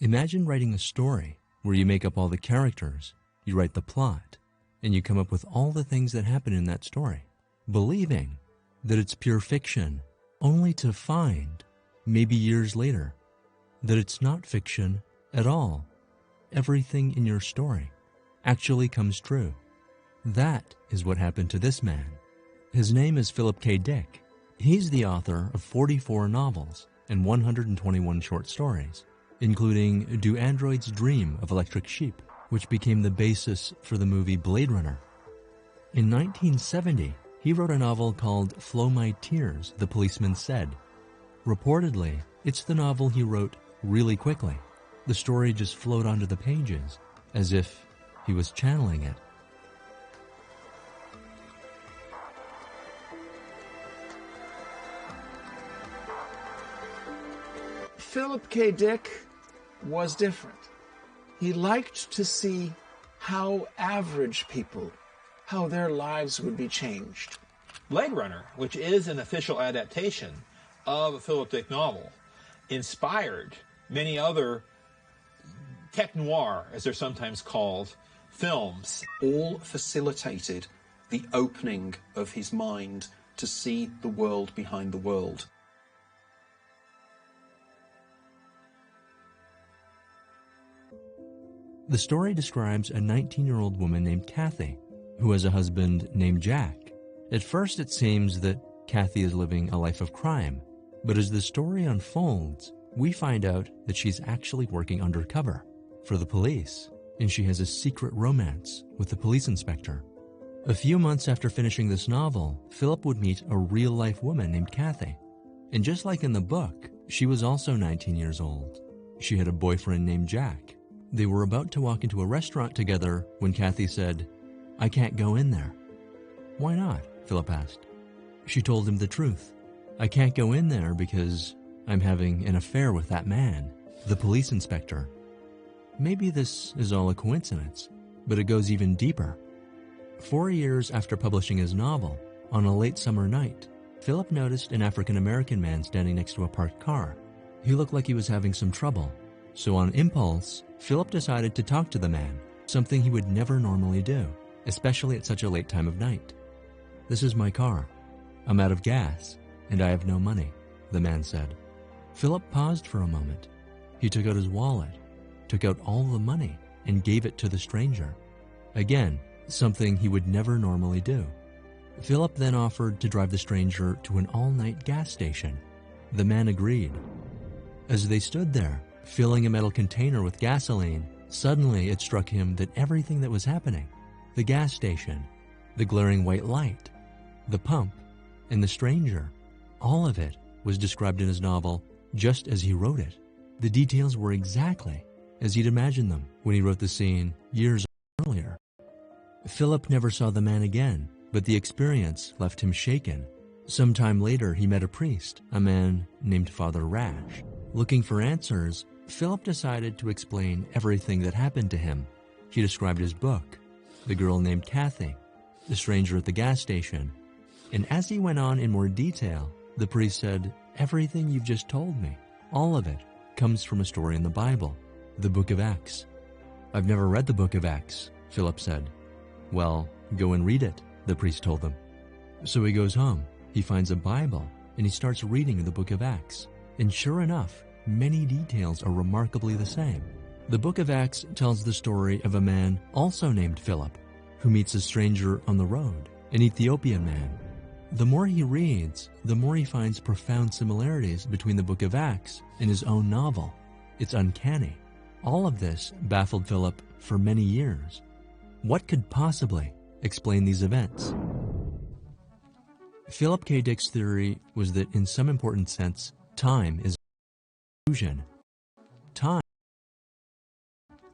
Imagine writing a story where you make up all the characters, you write the plot, and you come up with all the things that happen in that story, believing that it's pure fiction, only to find, maybe years later, that it's not fiction at all. Everything in your story actually comes true. That is what happened to this man. His name is Philip K. Dick. He's the author of 44 novels and 121 short stories, including Do Androids Dream of Electric Sheep, which became the basis for the movie Blade Runner. In 1970, he wrote a novel called Flow My Tears, The Policeman Said. Reportedly, it's the novel he wrote really quickly. The story just flowed onto the pages, as if he was channeling it. Philip K. Dick was different. He liked to see how average people, how their lives would be changed. Blade Runner, which is an official adaptation of a Philip Dick novel, inspired many other tech noir, as they're sometimes called, films. All facilitated the opening of his mind to see the world behind the world. The story describes a 19-year-old woman named Kathy, who has a husband named Jack. At first it seems that Kathy is living a life of crime, but as the story unfolds, we find out that she's actually working undercover for the police, and she has a secret romance with the police inspector. A few months after finishing this novel, Philip would meet a real-life woman named Kathy. And just like in the book, she was also 19 years old. She had a boyfriend named Jack. They were about to walk into a restaurant together when Kathy said, "I can't go in there." "Why not?" Philip asked. She told him the truth. "I can't go in there because I'm having an affair with that man, the police inspector." Maybe this is all a coincidence, but it goes even deeper. 4 years after publishing his novel, on a late summer night, Philip noticed an African-American man standing next to a parked car. He looked like he was having some trouble. So on impulse, Philip decided to talk to the man, something he would never normally do, especially at such a late time of night. "This is my car. I'm out of gas, and I have no money," the man said. Philip paused for a moment. He took out his wallet, took out all the money, and gave it to the stranger. Again, something he would never normally do. Philip then offered to drive the stranger to an all-night gas station. The man agreed. As they stood there, filling a metal container with gasoline, suddenly it struck him that everything that was happening, the gas station, the glaring white light, the pump, and the stranger, all of it was described in his novel just as he wrote it. The details were exactly as he'd imagined them when he wrote the scene years earlier. Philip never saw the man again, but the experience left him shaken. Sometime later, he met a priest, a man named Father Rash. Looking for answers, Philip decided to explain everything that happened to him. He described his book, the girl named Kathy, the stranger at the gas station. And as he went on in more detail, the priest said, "Everything you've just told me, all of it, comes from a story in the Bible, the Book of Acts." "I've never read the Book of Acts," Philip said. "Well, go and read it," the priest told him. So he goes home, he finds a Bible, and he starts reading the Book of Acts. And sure enough, many details are remarkably the same. The Book of Acts tells the story of a man also named Philip, who meets a stranger on the road, an Ethiopian man. The more he reads, the more he finds profound similarities between the Book of Acts and his own novel. It's uncanny. All of this baffled Philip for many years. What could possibly explain these events? Philip K. Dick's theory was that in some important sense, time is an illusion. Time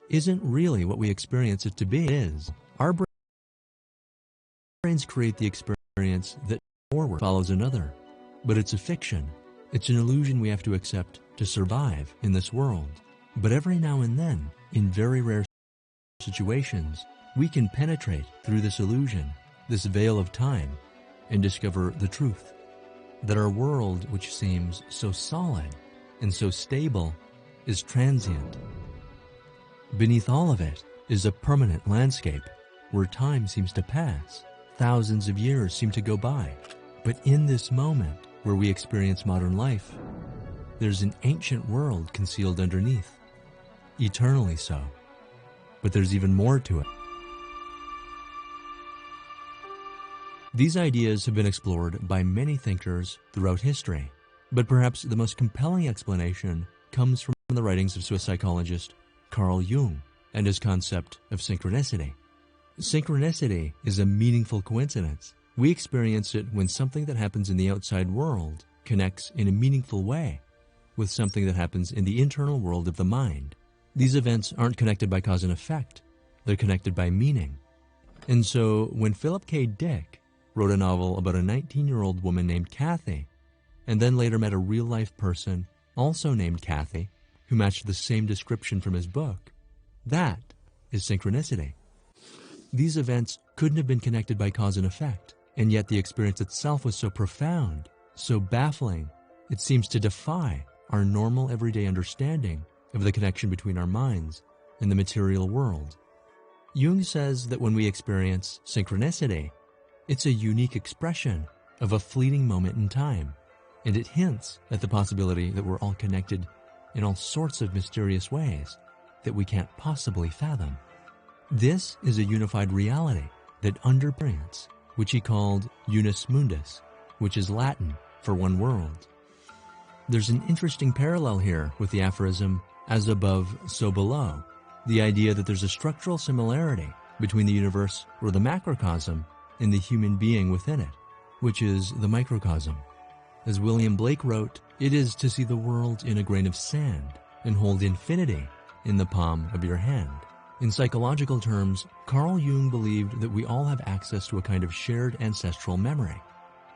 isn't really what we experience it to be. It is. Our brains create the experience that forward follows another. But it's a fiction. It's an illusion we have to accept to survive in this world. But every now and then, in very rare situations, we can penetrate through this illusion, this veil of time, and discover the truth. That our world, which seems so solid and so stable, is transient. Beneath all of it is a permanent landscape where time seems to pass. Thousands of years seem to go by. But in this moment where we experience modern life, there's an ancient world concealed underneath, eternally so. But there's even more to it. These ideas have been explored by many thinkers throughout history, but perhaps the most compelling explanation comes from the writings of Swiss psychologist Carl Jung and his concept of synchronicity. Synchronicity is a meaningful coincidence. We experience it when something that happens in the outside world connects in a meaningful way with something that happens in the internal world of the mind. These events aren't connected by cause and effect. They're connected by meaning. And so when Philip K. Dick wrote a novel about a 19-year-old woman named Kathy, and then later met a real-life person, also named Kathy, who matched the same description from his book, that is synchronicity. These events couldn't have been connected by cause and effect, and yet the experience itself was so profound, so baffling, it seems to defy our normal everyday understanding of the connection between our minds and the material world. Jung says that when we experience synchronicity, it's a unique expression of a fleeting moment in time, and it hints at the possibility that we're all connected in all sorts of mysterious ways that we can't possibly fathom. This is a unified reality that underpins, which he called unus mundus, which is Latin for one world. There's an interesting parallel here with the aphorism, as above, so below, the idea that there's a structural similarity between the universe or the macrocosm and the human being within it, which is the microcosm. As William Blake wrote, it is to see the world in a grain of sand and hold infinity in the palm of your hand. In psychological terms, Carl Jung believed that we all have access to a kind of shared ancestral memory,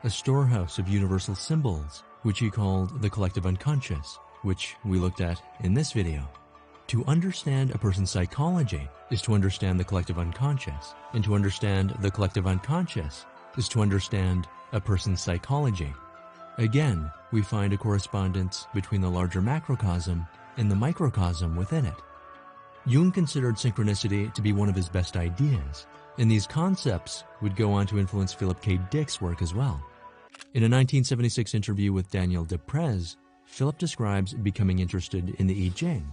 a storehouse of universal symbols, which he called the collective unconscious, which we looked at in this video. To understand a person's psychology is to understand the collective unconscious, and to understand the collective unconscious is to understand a person's psychology. Again, we find a correspondence between the larger macrocosm and the microcosm within it. Jung considered synchronicity to be one of his best ideas, and these concepts would go on to influence Philip K. Dick's work as well. In a 1976 interview with Daniel Deprez, Philip describes becoming interested in the I Ching,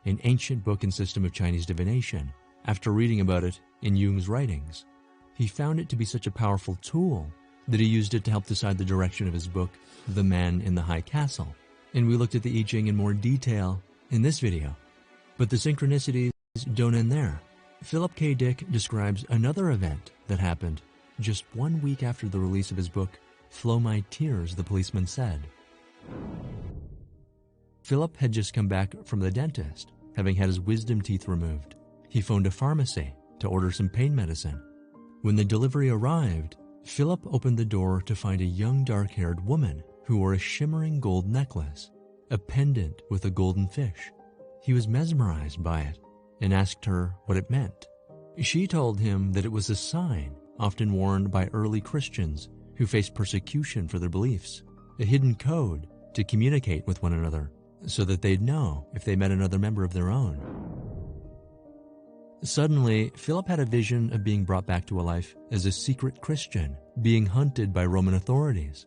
an ancient book and system of Chinese divination, after reading about it in Jung's writings. He found it to be such a powerful tool that he used it to help decide the direction of his book, The Man in the High Castle. And we looked at the I Ching in more detail in this video. But the synchronicities don't end there. Philip K. Dick describes another event that happened just 1 week after the release of his book, Flow My Tears, the Policeman Said. Philip had just come back from the dentist, having had his wisdom teeth removed. He phoned a pharmacy to order some pain medicine. When the delivery arrived, Philip opened the door to find a young dark-haired woman who wore a shimmering gold necklace, a pendant with a golden fish. He was mesmerized by it and asked her what it meant. She told him that it was a sign often worn by early Christians who faced persecution for their beliefs, a hidden code to communicate with one another so that they'd know if they met another member of their own. Suddenly, Philip had a vision of being brought back to a life as a secret Christian, being hunted by Roman authorities.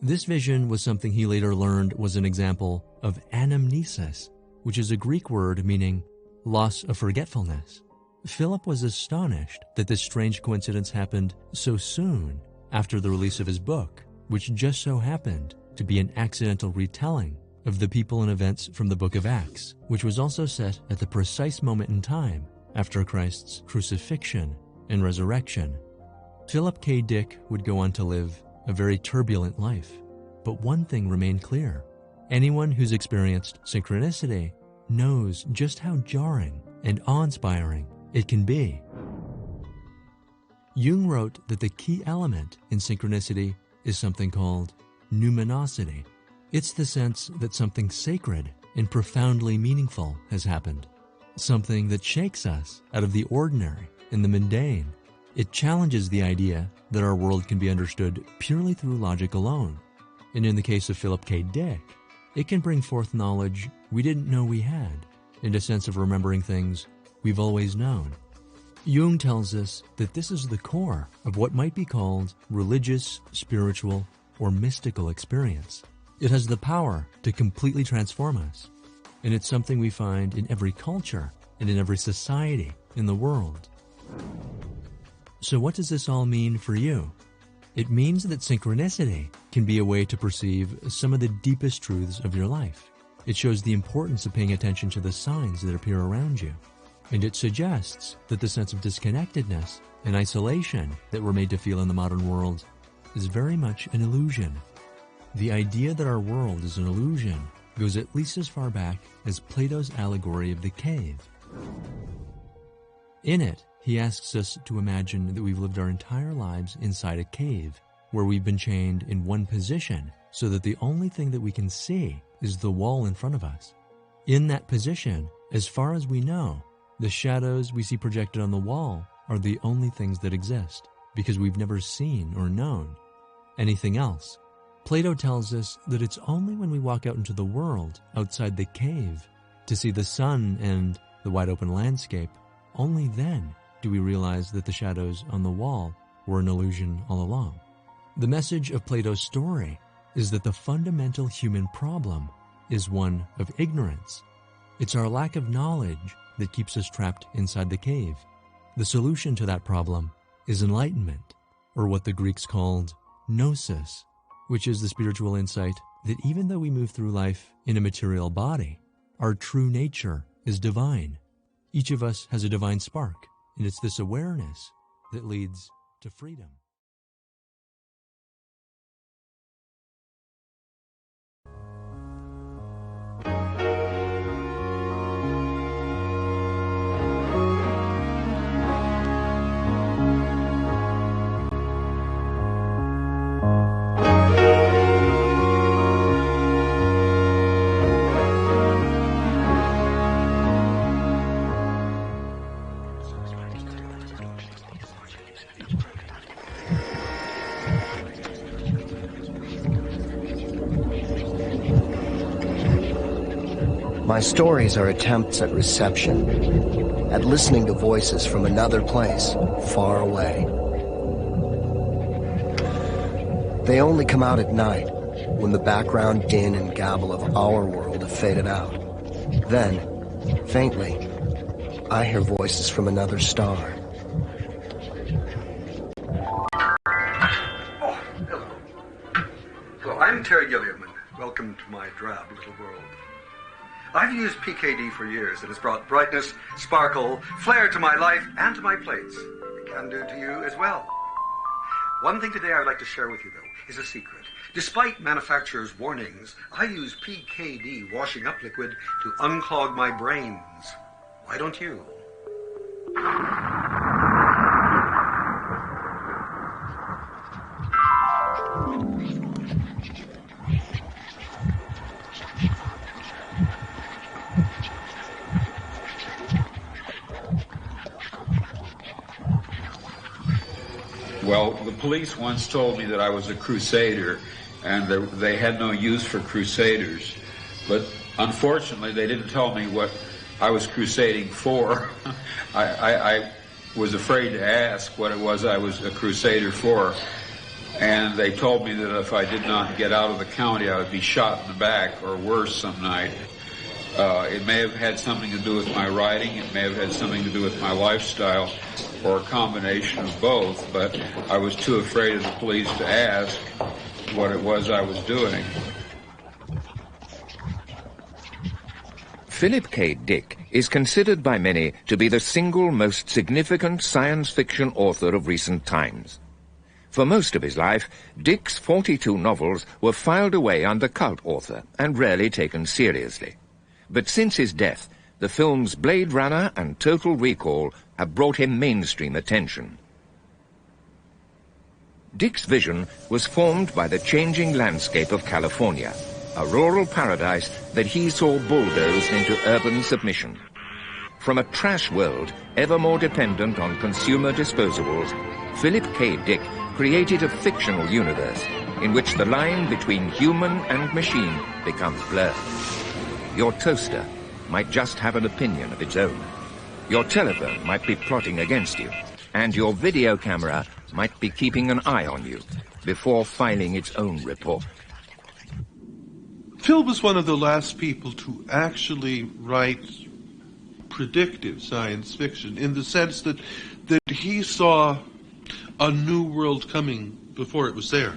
This vision was something he later learned was an example of anamnesis, which is a Greek word meaning loss of forgetfulness. Philip was astonished that this strange coincidence happened so soon after the release of his book, which just so happened to be an accidental retelling of the people and events from the book of Acts, which was also set at the precise moment in time after Christ's crucifixion and resurrection. Philip K. Dick would go on to live a very turbulent life, but one thing remained clear. Anyone who's experienced synchronicity knows just how jarring and awe-inspiring it can be. Jung wrote that the key element in synchronicity is something called numinosity. It's the sense that something sacred and profoundly meaningful has happened, something that shakes us out of the ordinary and the mundane. It challenges the idea that our world can be understood purely through logic alone. And in the case of Philip K. Dick, It can bring forth knowledge we didn't know we had, and a sense of remembering things we've always known. Jung tells us that this is the core of what might be called religious, spiritual, or mystical experience. It has the power to completely transform us, and it's something we find in every culture and in every society in the world. So what does this all mean for you? It means that synchronicity can be a way to perceive some of the deepest truths of your life. It shows the importance of paying attention to the signs that appear around you. And it suggests that the sense of disconnectedness and isolation that we're made to feel in the modern world is very much an illusion. The idea that our world is an illusion goes at least as far back as Plato's allegory of the cave. In it, he asks us to imagine that we've lived our entire lives inside a cave, where we've been chained in one position so that the only thing that we can see is the wall in front of us. In that position, as far as we know, the shadows we see projected on the wall are the only things that exist, because we've never seen or known anything else. Plato tells us that it's only when we walk out into the world outside the cave to see the sun and the wide open landscape, only then do we realize that the shadows on the wall were an illusion all along. The message of Plato's story is that the fundamental human problem is one of ignorance. It's our lack of knowledge that keeps us trapped inside the cave. The solution to that problem is enlightenment, or what the Greeks called gnosis, which is the spiritual insight that even though we move through life in a material body, our true nature is divine. Each of us has a divine spark, and it's this awareness that leads to freedom. My stories are attempts at reception, at listening to voices from another place, far away. They only come out at night, when the background din and gabble of our world have faded out. Then, faintly, I hear voices from another star. Oh, hello. Hello, I'm Terry Gilliam, and welcome to my drab little world. I've used PKD for years. It has brought brightness, sparkle, flair to my life and to my plates. It can do to you as well. One thing today I would like to share with you, though, is a secret. Despite manufacturers' warnings, I use PKD washing up liquid to unclog my brains. Why don't you? Well, the police once told me that I was a crusader and they had no use for crusaders. But unfortunately, they didn't tell me what I was crusading for. I was afraid to ask what it was I was a crusader for. And they told me that if I did not get out of the county, I would be shot in the back or worse some night. It may have had something to do with my writing. It may have had something to do with my lifestyle, or a combination of both, but I was too afraid of the police to ask what it was I was doing. Philip K. Dick is considered by many to be the single most significant science fiction author of recent times. For most of his life, Dick's 42 novels were filed away under cult author and rarely taken seriously. But since his death, the films Blade Runner and Total Recall have brought him mainstream attention. Dick's vision was formed by the changing landscape of California, a rural paradise that he saw bulldozed into urban submission. From a trash world ever more dependent on consumer disposables, Philip K. Dick created a fictional universe in which the line between human and machine becomes blurred. Your toaster might just have an opinion of its own. Your telephone might be plotting against you, and your video camera might be keeping an eye on you before filing its own report. Phil was one of the last people to actually write predictive science fiction, in the sense that he saw a new world coming before it was there.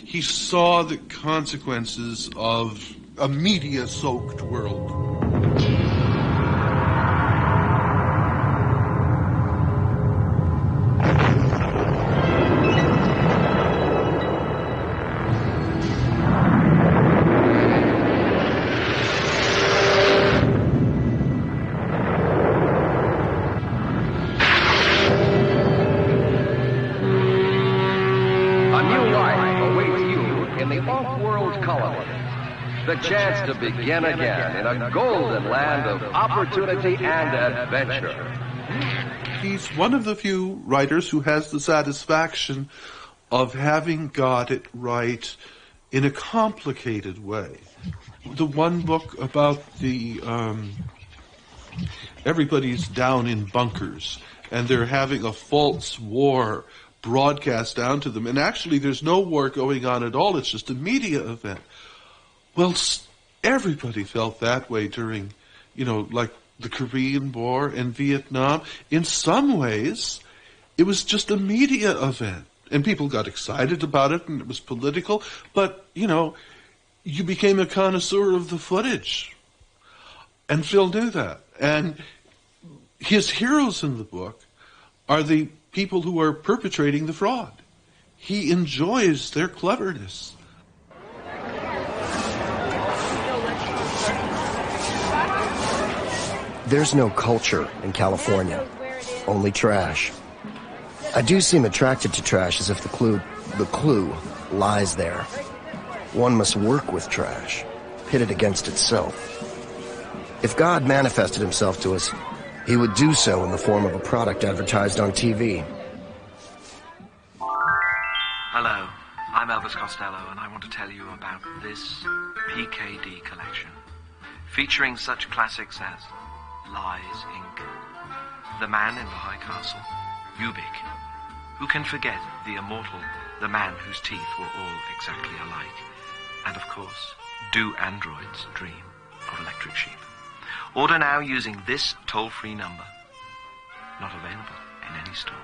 He saw the consequences of a media-soaked world. The chance to begin again in a golden land of opportunity and adventure. He's one of the few writers who has the satisfaction of having got it right in a complicated way. The one book about the everybody's down in bunkers and they're having a false war broadcast down to them, and actually there's no war going on at all, it's just a media event. Well, everybody felt that way during, like the Korean War and Vietnam. In some ways, it was just a media event. And people got excited about it, and it was political. But, you became a connoisseur of the footage. And Phil knew that. And his heroes in the book are the people who are perpetrating the fraud. He enjoys their cleverness. There's no culture in California, only trash. I do seem attracted to trash, as if the clue lies there. One must work with trash, pit it against itself. If God manifested himself to us, he would do so in the form of a product advertised on TV. Hello, I'm Elvis Costello, and I want to tell you about this PKD collection, featuring such classics as Lies, Inc., The Man in the High Castle, Ubik, Who Can Forget the Immortal, The Man Whose Teeth Were All Exactly Alike, and of course, Do Androids Dream of Electric Sheep. Order now using this toll-free number. Not available in any store.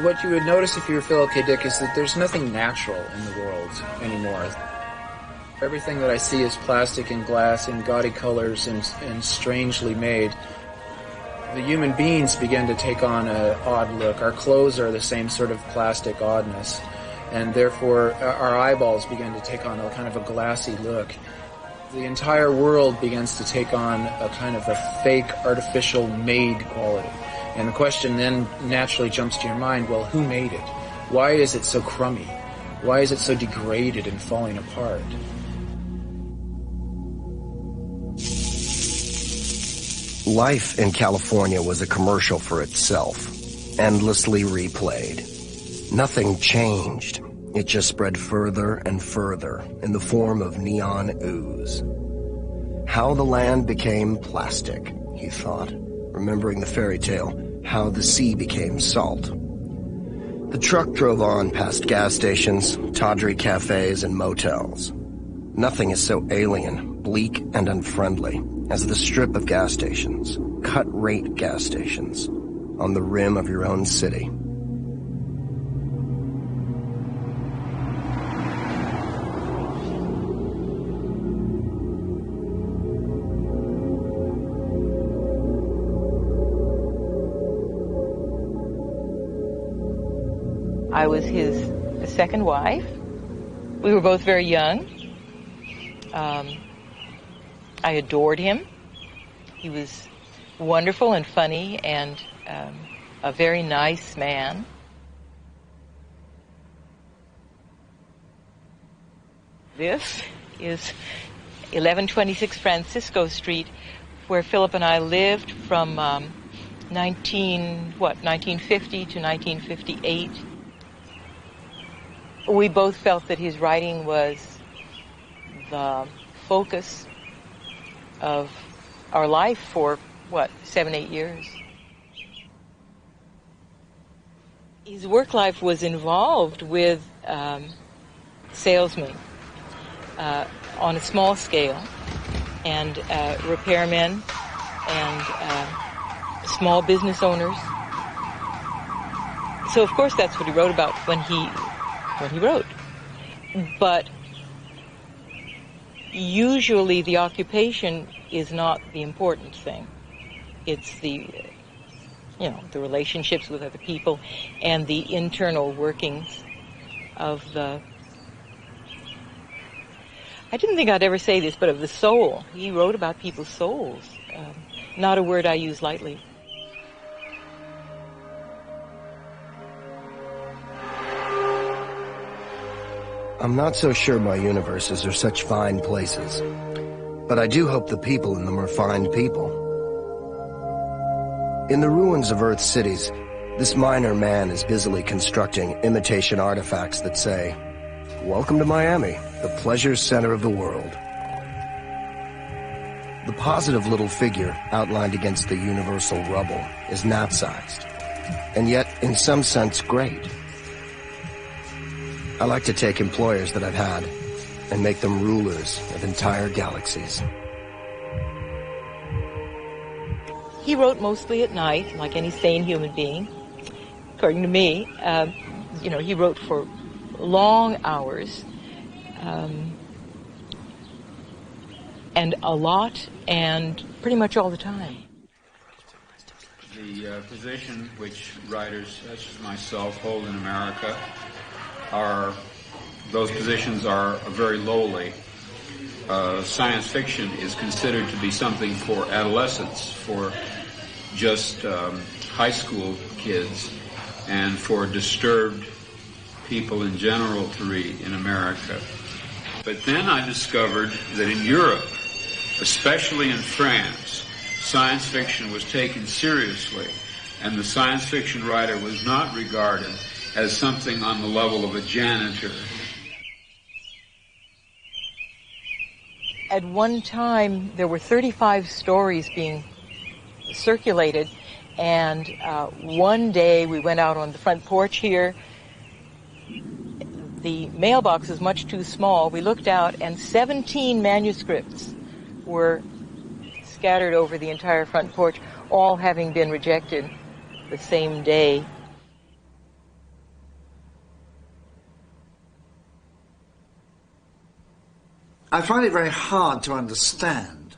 What you would notice if you were Philip K. Dick is that there's nothing natural in the world anymore. Everything that I see is plastic and glass and gaudy colors and strangely made. The human beings begin to take on an odd look. Our clothes are the same sort of plastic oddness, and therefore our eyeballs begin to take on a kind of a glassy look. The entire world begins to take on a kind of a fake, artificial, made quality. And the question then naturally jumps to your mind, well, who made it? Why is it so crummy? Why is it so degraded and falling apart? Life in California was a commercial for itself, endlessly replayed. Nothing changed. It just spread further and further in the form of neon ooze. How the land became plastic, he thought, remembering the fairy tale, How the Sea Became Salt. The truck drove on past gas stations, tawdry cafes, and motels. Nothing is so alien, bleak, and unfriendly as the strip of gas stations, cut-rate gas stations, on the rim of your own city. I was his second wife. We were both very young. I adored him. He was wonderful and funny and a very nice man. This is 1126 Francisco Street, where Philip and I lived from 1950 to 1958. We both felt that his writing was the focus of our life for, 7-8 years. His work life was involved with salesmen on a small scale, and repairmen, and small business owners. So of course that's what he wrote about when he wrote. But usually the occupation is not the important thing. It's the relationships with other people and the internal workings of the, I didn't think I'd ever say this, but of the soul. He wrote about people's souls. Not a word I use lightly. I'm not so sure my universes are such fine places, but I do hope the people in them are fine people. In the ruins of Earth's cities, this minor man is busily constructing imitation artifacts that say, "Welcome to Miami, the pleasure center of the world." The positive little figure outlined against the universal rubble is gnat-sized, and yet, in some sense, great. I like to take employers that I've had and make them rulers of entire galaxies. He wrote mostly at night, like any sane human being, according to me. He wrote for long hours, and a lot, and pretty much all the time. The position which writers such as myself hold in America those positions are very lowly. Science fiction is considered to be something for adolescents, for just high school kids, and for disturbed people in general to read in America. But then I discovered that in Europe, especially in France, science fiction was taken seriously, and the science fiction writer was not regarded as something on the level of a janitor. At one time, there were 35 stories being circulated, and one day we went out on the front porch here. The mailbox was much too small. We looked out, and 17 manuscripts were scattered over the entire front porch, all having been rejected the same day. I find it very hard to understand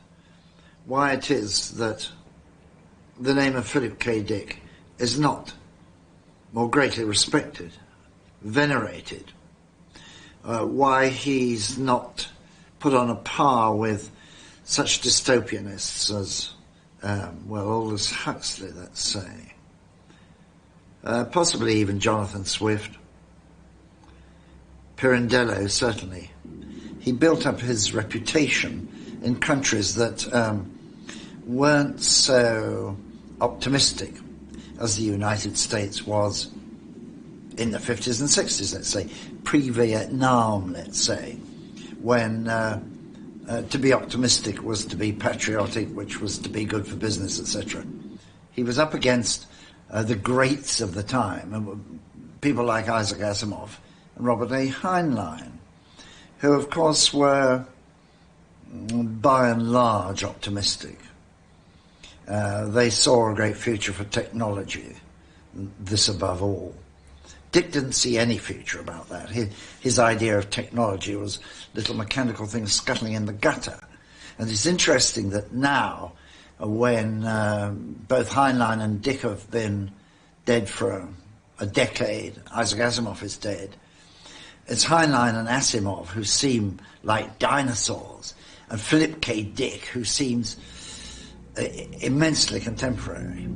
why it is that the name of Philip K. Dick is not more greatly respected, venerated, why he's not put on a par with such dystopianists as, Aldous Huxley, let's say, possibly even Jonathan Swift, Pirandello, certainly. He built up his reputation in countries that weren't so optimistic as the United States was in the 50s and 60s, let's say, pre-Vietnam, let's say, when to be optimistic was to be patriotic, which was to be good for business, etc. He was up against the greats of the time, people like Isaac Asimov and Robert A. Heinlein, who, of course, were, by and large, optimistic. They saw a great future for technology, this above all. Dick didn't see any future about that. His idea of technology was little mechanical things scuttling in the gutter. And it's interesting that now, when both Heinlein and Dick have been dead for a decade, Isaac Asimov is dead, it's Heinlein and Asimov who seem like dinosaurs, and Philip K. Dick, who seems immensely contemporary.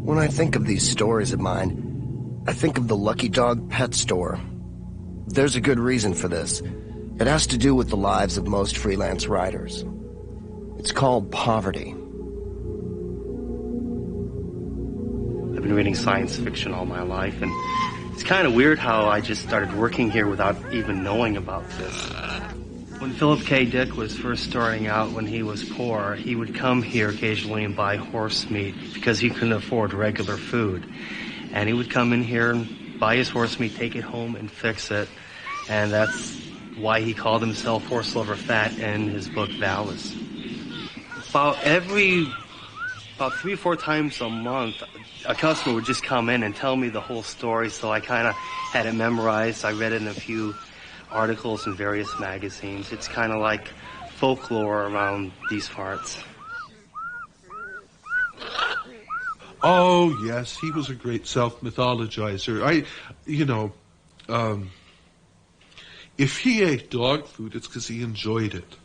When I think of these stories of mine, I think of the Lucky Dog pet store. There's a good reason for this. It has to do with the lives of most freelance writers. It's called poverty. I've been reading science fiction all my life, and it's kind of weird how I just started working here without even knowing about this. When Philip K. Dick was first starting out, when he was poor, he would come here occasionally and buy horse meat because he couldn't afford regular food. And he would come in here and buy his horse meat, take it home, and fix it. And that's why he called himself Horse Lover Fat in his book, Valis. About 3 or 4 times a month, a customer would just come in and tell me the whole story, so I kind of had it memorized. I read it in a few articles in various magazines. It's kind of like folklore around these parts. Oh, yes, he was a great self-mythologizer. If he ate dog food, it's because he enjoyed it.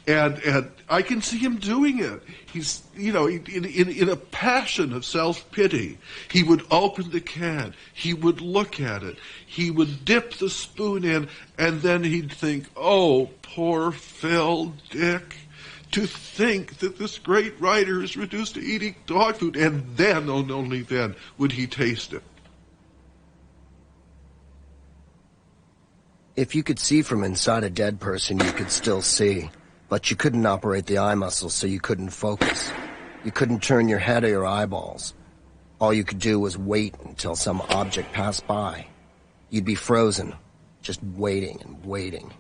And I can see him doing it. He's, in a passion of self-pity. He would open the can. He would look at it. He would dip the spoon in, and then he'd think, oh, poor Phil Dick. To think that this great writer is reduced to eating dog food, and then, and only then, would he taste it. If you could see from inside a dead person, you could still see. But you couldn't operate the eye muscles, so you couldn't focus. You couldn't turn your head or your eyeballs. All you could do was wait until some object passed by. You'd be frozen, just waiting and waiting.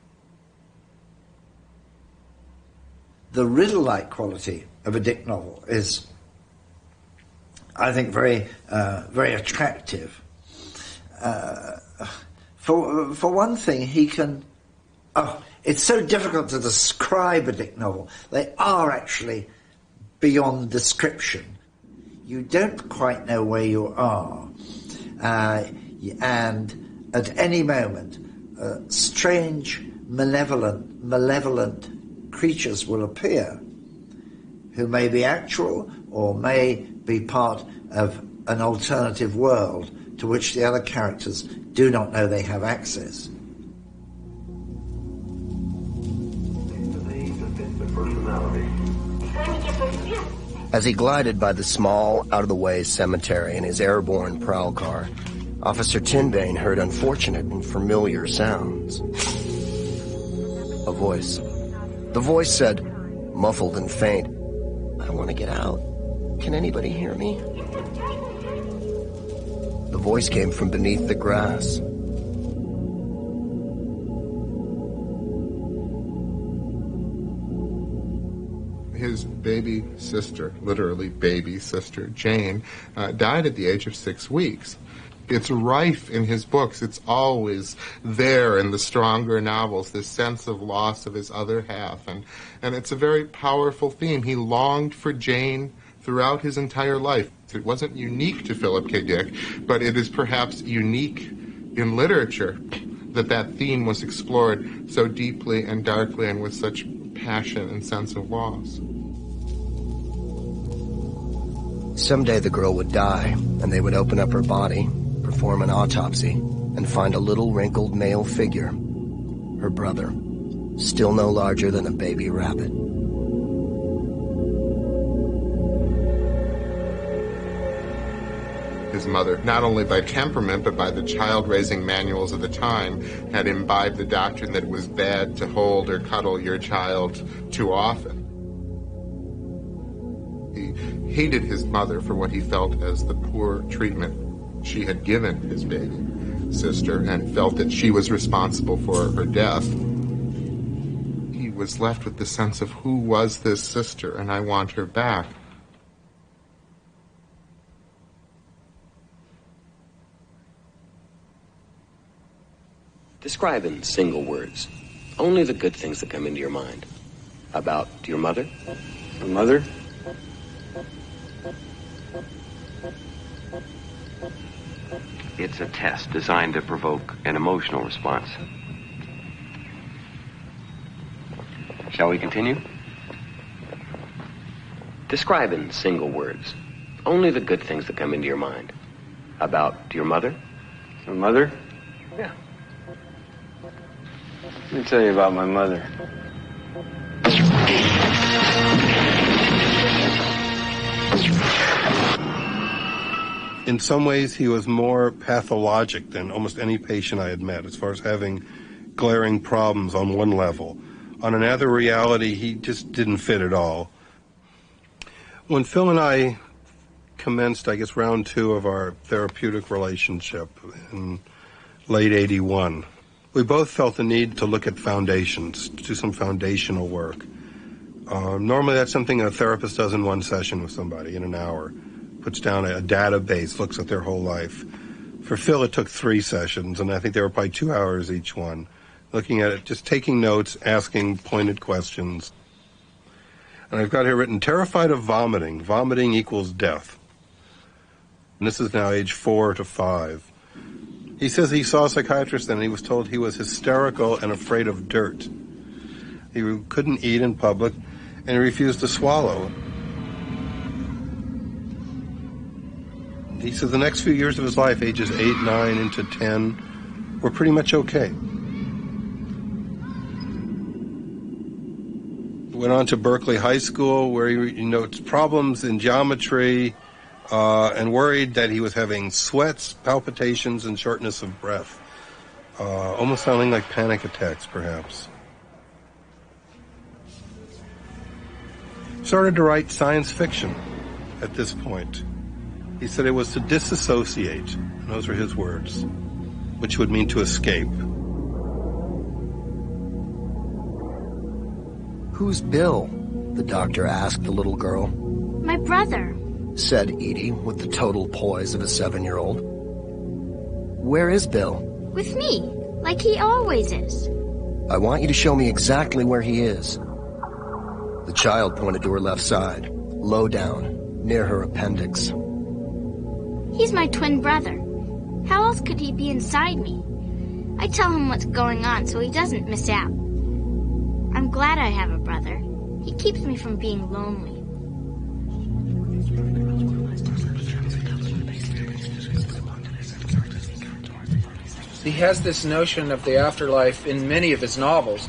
The riddle-like quality of a Dick novel is, I think, very attractive. For one thing, he can... it's so difficult to describe a Dick novel. They are actually beyond description. You don't quite know where you are. And at any moment, strange, malevolent creatures will appear who may be actual or may be part of an alternative world to which the other characters do not know they have access. As he glided by the small, out-of-the-way cemetery in his airborne prowl car, Officer Tinbane heard unfortunate and familiar sounds. A voice. The voice said, muffled and faint, I want to get out. Can anybody hear me? The voice came from beneath the grass. His baby sister, literally baby sister, Jane, died at the age of 6 weeks. It's rife in his books. It's always there in the stronger novels, this sense of loss of his other half. And it's a very powerful theme. He longed for Jane throughout his entire life. It wasn't unique to Philip K. Dick, but it is perhaps unique in literature that theme was explored so deeply and darkly and with such passion and sense of loss. Someday the girl would die, and they would open up her body, perform an autopsy, and find a little wrinkled male figure. Her brother, still no larger than a baby rabbit. His mother, not only by temperament, but by the child-raising manuals of the time, had imbibed the doctrine that it was bad to hold or cuddle your child too often. He hated his mother for what he felt as the poor treatment she had given his baby sister, and felt that she was responsible for her death. He was left with the sense of, who was this sister, and I want her back. Describe in single words only the good things that come into your mind about your mother. Your mother? It's a test designed to provoke an emotional response. Shall we continue? Describe in single words only the good things that come into your mind about your mother. Your mother? Yeah. Let me tell you about my mother. In some ways, he was more pathologic than almost any patient I had met, as far as having glaring problems on one level. On another reality, he just didn't fit at all. When Phil and I commenced, I guess, round 2 of our therapeutic relationship in late '81, we both felt the need to look at foundations, to do some foundational work. Normally that's something a therapist does in one session with somebody in an hour. Puts down a database, looks at their whole life. For Phil, it took 3 sessions, and I think they were probably 2 hours each one. Looking at it, just taking notes, asking pointed questions. And I've got here written, terrified of vomiting. Vomiting equals death. And this is now age 4 to 5. He says he saw a psychiatrist and he was told he was hysterical and afraid of dirt. He couldn't eat in public, and he refused to swallow. He says the next few years of his life, ages 8, 9, into 10, were pretty much okay. Went on to Berkeley High School, where he notes problems in geometry, and worried that he was having sweats, palpitations, and shortness of breath. Almost sounding like panic attacks, perhaps. Started to write science fiction at this point. He said it was to disassociate, and those are his words, which would mean to escape. Who's Bill? The doctor asked the little girl. My brother, said Edie with the total poise of a 7-year-old. Where is Bill? with me, like he always is. I want you to show me exactly where he is. The child pointed to her left side, low down, near her appendix. He's my twin brother. How else could he be inside me? I tell him what's going on so he doesn't miss out. I'm glad I have a brother. He keeps me from being lonely. He has this notion of the afterlife in many of his novels.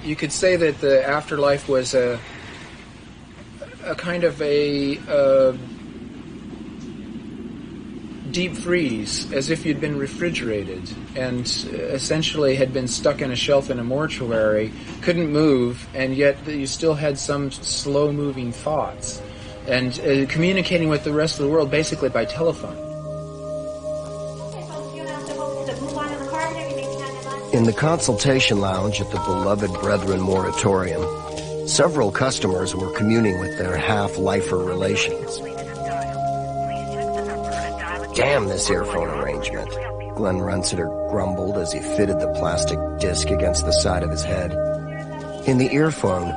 You could say that the afterlife was a kind of a deep freeze, as if you'd been refrigerated and essentially had been stuck in a shelf in a mortuary, couldn't move, and yet you still had some slow-moving thoughts, and communicating with the rest of the world basically by telephone. In the consultation lounge at the beloved Brethren Moratorium, several customers were communing with their half-lifer relations. Damn this earphone arrangement, Glenn Runsiter grumbled as he fitted the plastic disc against the side of his head. In the earphone,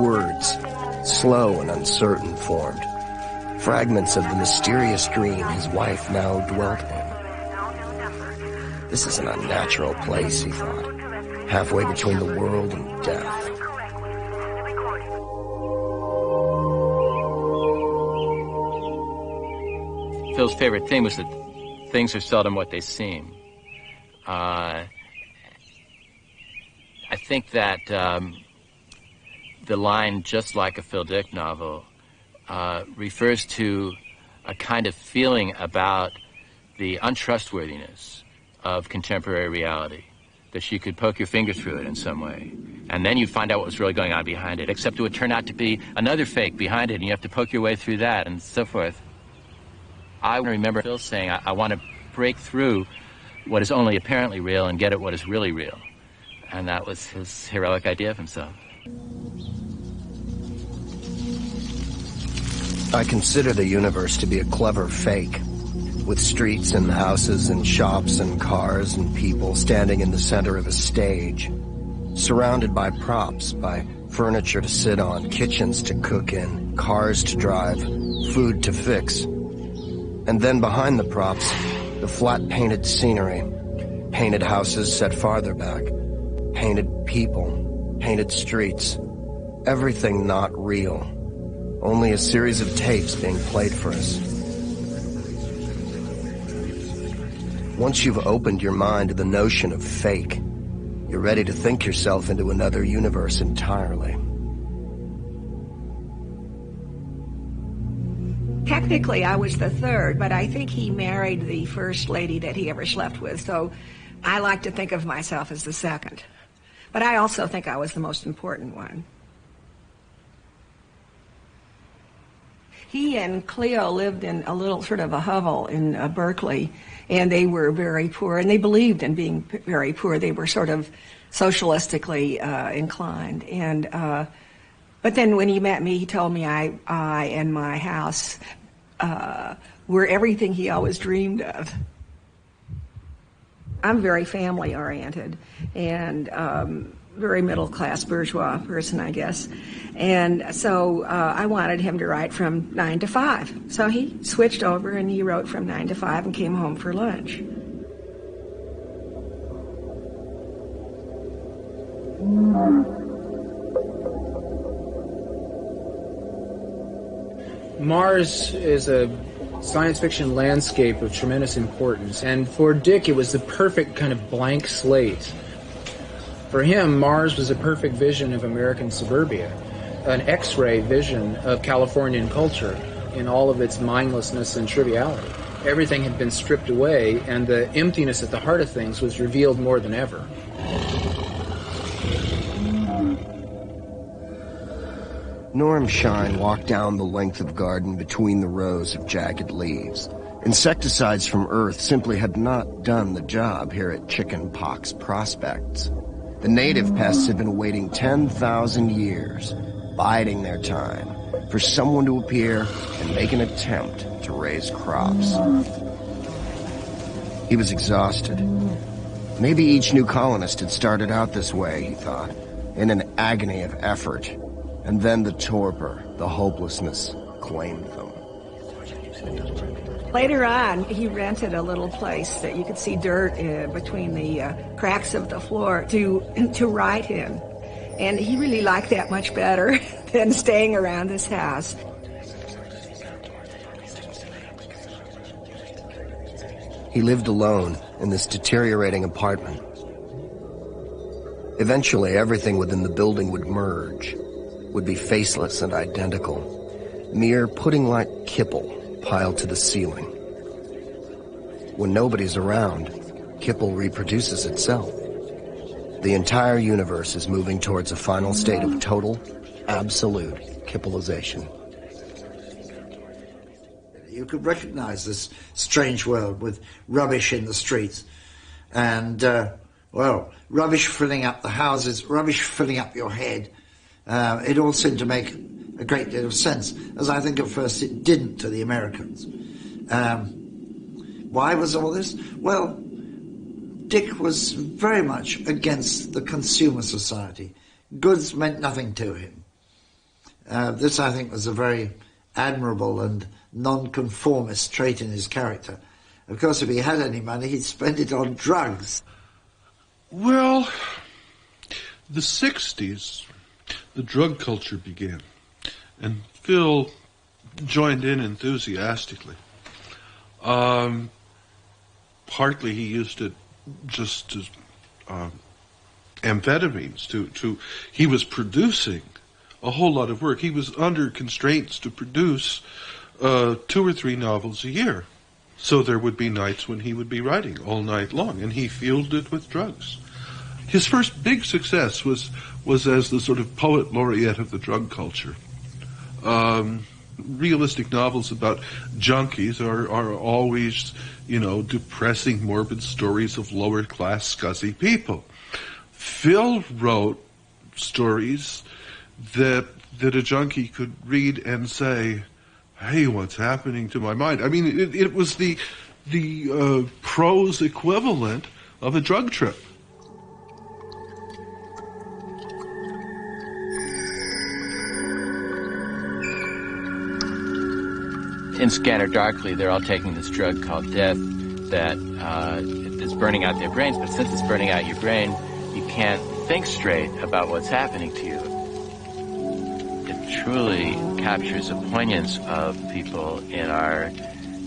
words, slow and uncertain, formed. Fragments of the mysterious dream his wife now dwelt in. This is an unnatural place, he thought, halfway between the world and death. Phil's favorite thing was that things are seldom what they seem. I think that the line, just like a Phil Dick novel, refers to a kind of feeling about the untrustworthiness of contemporary reality, that you could poke your finger through it in some way, and then you'd find out what was really going on behind it, except it would turn out to be another fake behind it, and you have to poke your way through that, and so forth. I remember Phil saying, I want to break through what is only apparently real and get at what is really real. And that was his heroic idea of himself. I consider the universe to be a clever fake, with streets and houses and shops and cars and people standing in the center of a stage, surrounded by props, by furniture to sit on, kitchens to cook in, cars to drive, food to fix. And then behind the props, the flat painted scenery, painted houses set farther back, painted people, painted streets, everything not real, only a series of tapes being played for us. Once you've opened your mind to the notion of fake, You're ready to think yourself into another universe entirely. Technically, I was the third, but I think he married the first lady that he ever slept with, so I like to think of myself as the second. But I also think I was the most important one. He and Cleo lived in a little sort of a hovel in Berkeley, and they were very poor, and they believed in being very poor. They were sort of socialistically inclined. And but then when he met me, he told me I and my house were everything he always dreamed of. I'm very family-oriented and very middle-class bourgeois person, I guess. And so I wanted him to write from 9 to 5. So he switched over and he wrote from 9 to 5 and came home for lunch. Mars is a science fiction landscape of tremendous importance, and for Dick it was the perfect kind of blank slate. For him, Mars was a perfect vision of American suburbia, an X-ray vision of Californian culture in all of its mindlessness and triviality. Everything had been stripped away, and the emptiness at the heart of things was revealed more than ever. Norm Shine walked down the length of garden between the rows of jagged leaves. Insecticides from Earth simply had not done the job here at Chicken Pox Prospects. The native pests had been waiting 10,000 years, biding their time, for someone to appear and make an attempt to raise crops. He was exhausted. Maybe each new colonist had started out this way, he thought, in an agony of effort. And then the torpor, the hopelessness, claimed them. Later on, he rented a little place that you could see dirt between the cracks of the floor to write in. And he really liked that much better than staying around his house. He lived alone in this deteriorating apartment. Eventually, everything within the building would merge, would be faceless and identical, mere pudding-like kipple piled to the ceiling. When nobody's around, kipple reproduces itself. The entire universe is moving towards a final state of total, absolute kippleization. You could recognize this strange world with rubbish in the streets and, rubbish filling up the houses, rubbish filling up your head. It all seemed to make a great deal of sense, as I think at first it didn't to the Americans. Why was all this? Well, Dick was very much against the consumer society. Goods meant nothing to him. This, I think, was a very admirable and non-conformist trait in his character. Of course, if he had any money, he'd spend it on drugs. Well, the 60s, the drug culture began, and Phil joined in enthusiastically. Partly he used it just as amphetamines. He was producing a whole lot of work. He was under constraints to produce 2 or 3 novels a year. So there would be nights when he would be writing all night long, and he fueled it with drugs. His first big success was as the sort of poet laureate of the drug culture. Realistic novels about junkies are always, depressing, morbid stories of lower-class, scuzzy people. Phil wrote stories that a junkie could read and say, hey, what's happening to my mind? I mean, it was the prose equivalent of a drug trip. In Scanner Darkly, they're all taking this drug called death that is burning out their brains, but since it's burning out your brain, you can't think straight about what's happening to you. It truly captures a poignance of people in our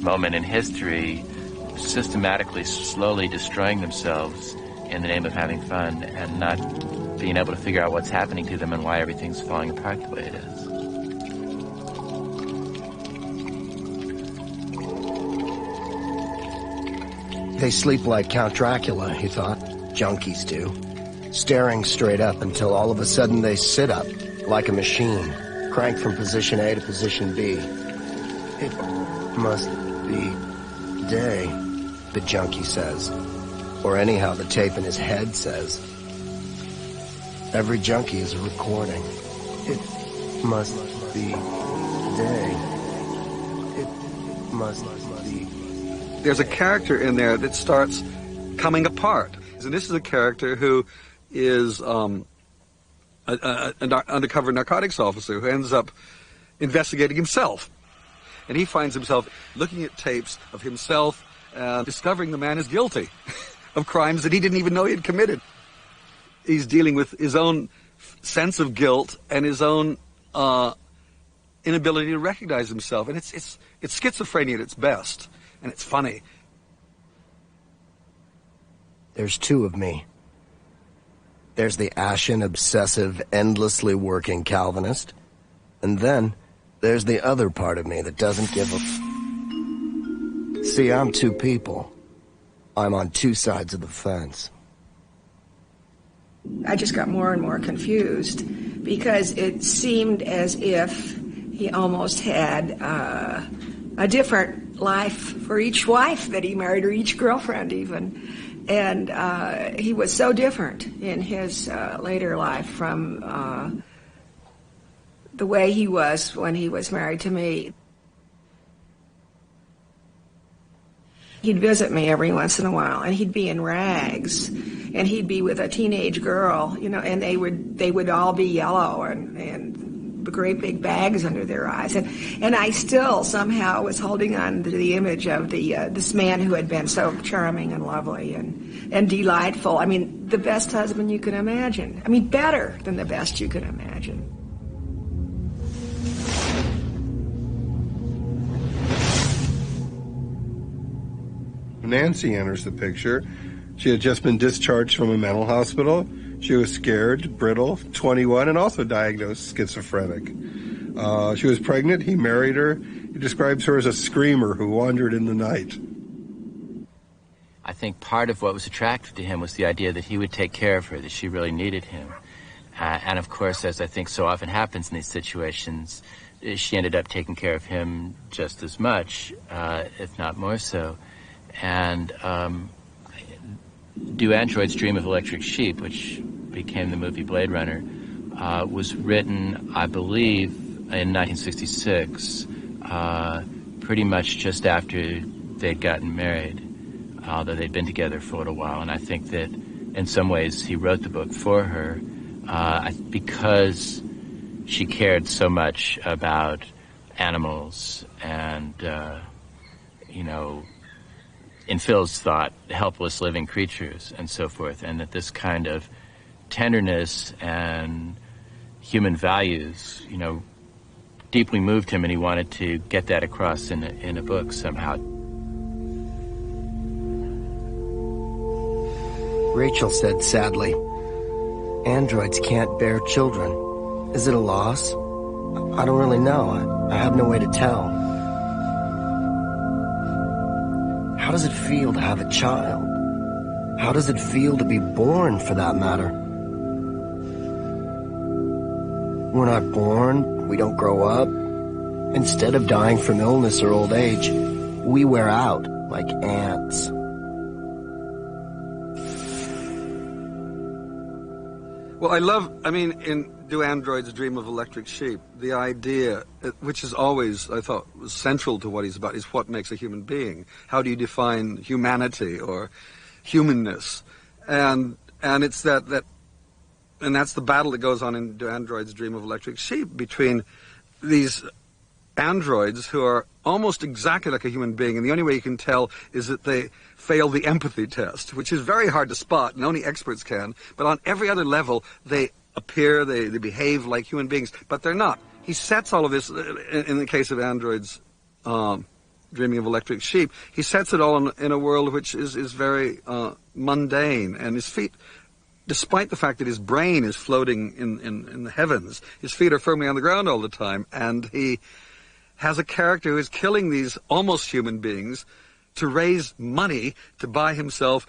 moment in history systematically, slowly destroying themselves in the name of having fun and not being able to figure out what's happening to them and why everything's falling apart the way it is. They sleep like Count Dracula, he thought. Junkies do. Staring straight up until all of a sudden they sit up, like a machine, crank from position A to position B. It must be day, the junkie says. Or anyhow, the tape in his head says. Every junkie is a recording. It must be day. It must be. There's a character in there that starts coming apart. And this is a character who is an undercover narcotics officer who ends up investigating himself. And he finds himself looking at tapes of himself and discovering the man is guilty of crimes that he didn't even know he had committed. He's dealing with his own sense of guilt and his own inability to recognize himself. And it's schizophrenia at its best. And it's funny. There's two of me. There's the ashen, obsessive, endlessly working Calvinist. And then there's the other part of me that doesn't give a See, I'm two people. I'm on two sides of the fence. I just got more and more confused because it seemed as if he almost had a different life for each wife that he married, or each girlfriend even. And he was so different in his later life from the way he was when he was married to me. He'd visit me every once in a while, and he'd be in rags, and he'd be with a teenage girl, you know, and they would all be yellow and great big bags under their eyes, and I still somehow was holding on to the image of this man who had been so charming and lovely and delightful. I mean, the best husband you can imagine. I mean, better than the best you can imagine. Nancy enters the picture. She had just been discharged from a mental hospital. She was scared, brittle, 21, and also diagnosed schizophrenic. She was pregnant. He married her. He describes her as a screamer who wandered in the night. I think part of what was attractive to him was the idea that he would take care of her, that she really needed him. And of course, as I think so often happens in these situations, she ended up taking care of him just as much, if not more so. And Do Androids Dream of Electric Sheep, which became the movie Blade Runner, was written, I believe, in 1966, pretty much just after they'd gotten married, although they'd been together for a little while. And I think that in some ways he wrote the book for her because she cared so much about animals and, in Phil's thought, helpless living creatures and so forth, and that this kind of tenderness and human values, deeply moved him, and he wanted to get that across in a book somehow. Rachel said sadly, "Androids can't bear children. Is it a loss? I don't really know. I have no way to tell. How does it feel to have a child? How does it feel to be born, for that matter? We're not born, we don't grow up. Instead of dying from illness or old age, we wear out like ants." Well, in Do Androids Dream of Electric Sheep, the idea, which is always, I thought, was central to what he's about, is what makes a human being. How do you define humanity or humanness? And it's that and that's the battle that goes on in Do Androids Dream of Electric Sheep between these androids who are almost exactly like a human being, and the only way you can tell is that they fail the empathy test, which is very hard to spot, and only experts can. But on every other level, they appear, they behave like human beings, but they're not. He sets all of this, in the case of Androids dreaming of electric sheep, he sets it all in a world which is very mundane, and his feet, despite the fact that his brain is floating in the heavens, his feet are firmly on the ground all the time, and he has a character who is killing these almost human beings to raise money to buy himself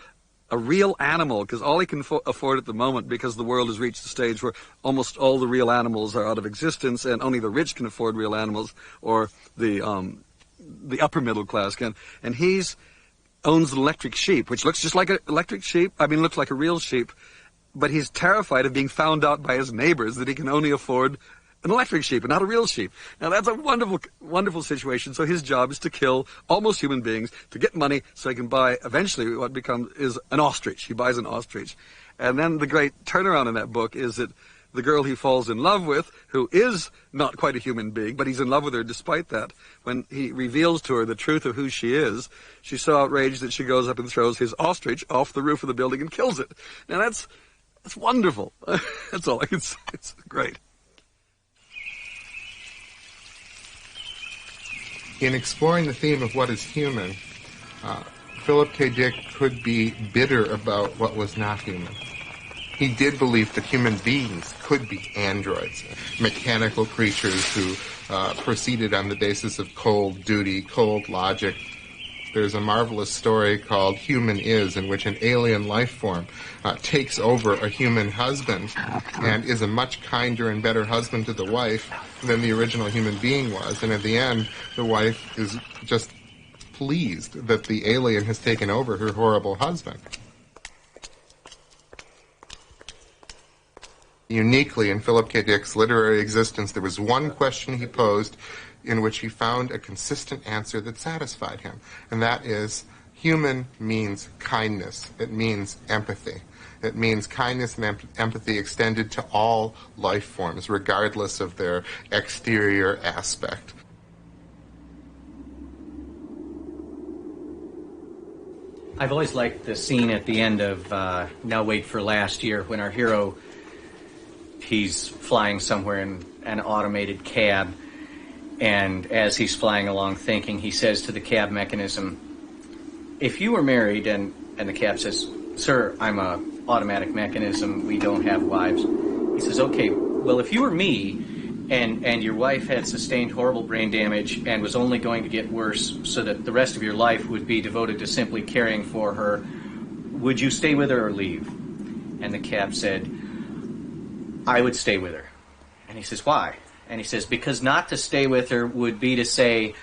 a real animal, because all he can afford at the moment, because the world has reached the stage where almost all the real animals are out of existence, and only the rich can afford real animals, or the upper middle class can. And he's owns an electric sheep, which looks just like an electric sheep. I mean, looks like a real sheep, but he's terrified of being found out by his neighbors that he can only afford an electric sheep and not a real sheep. Now that's a wonderful, wonderful situation. So his job is to kill almost human beings to get money so he can buy eventually what is an ostrich. He buys an ostrich. And then the great turnaround in that book is that the girl he falls in love with, who is not quite a human being, but he's in love with her despite that, when he reveals to her the truth of who she is, she's so outraged that she goes up and throws his ostrich off the roof of the building and kills it. Now that's wonderful. That's all I can say. It's great. In exploring the theme of what is human, Philip K. Dick could be bitter about what was not human. He did believe that human beings could be androids, mechanical creatures who proceeded on the basis of cold duty, cold logic. There's a marvelous story called Human Is, in which an alien life form takes over a human husband and is a much kinder and better husband to the wife than the original human being was. And at the end, the wife is just pleased that the alien has taken over her horrible husband. Uniquely in Philip K. Dick's literary existence, there was one question he posed in which he found a consistent answer that satisfied him, and that is, human means kindness. It means empathy. It means kindness and empathy extended to all life forms, regardless of their exterior aspect. I've always liked the scene at the end of Now Wait for Last Year, when our hero, he's flying somewhere in an automated cab, and as he's flying along thinking, he says to the cab mechanism, if you were married, and the cab says, sir, I'm a automatic mechanism, we don't have wives. He says, okay, well, if you were me, and your wife had sustained horrible brain damage and was only going to get worse so that the rest of your life would be devoted to simply caring for her, would you stay with her or leave? And the cab said, I would stay with her. And he says, why? And he says, because not to stay with her would be to say,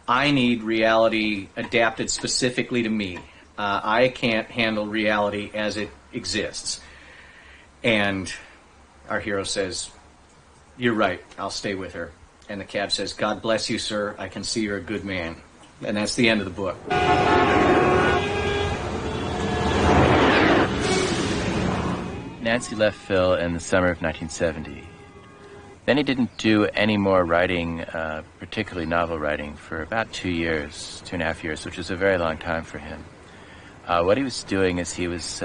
I need reality adapted specifically to me. I can't handle reality as it exists. And our hero says, you're right, I'll stay with her. And the cab says, God bless you, sir, I can see you're a good man. And that's the end of the book. Nancy left Phil in the summer of 1970. Then he didn't do any more writing, particularly novel writing, for about 2 years, 2.5 years, which was a very long time for him. What he was doing is he was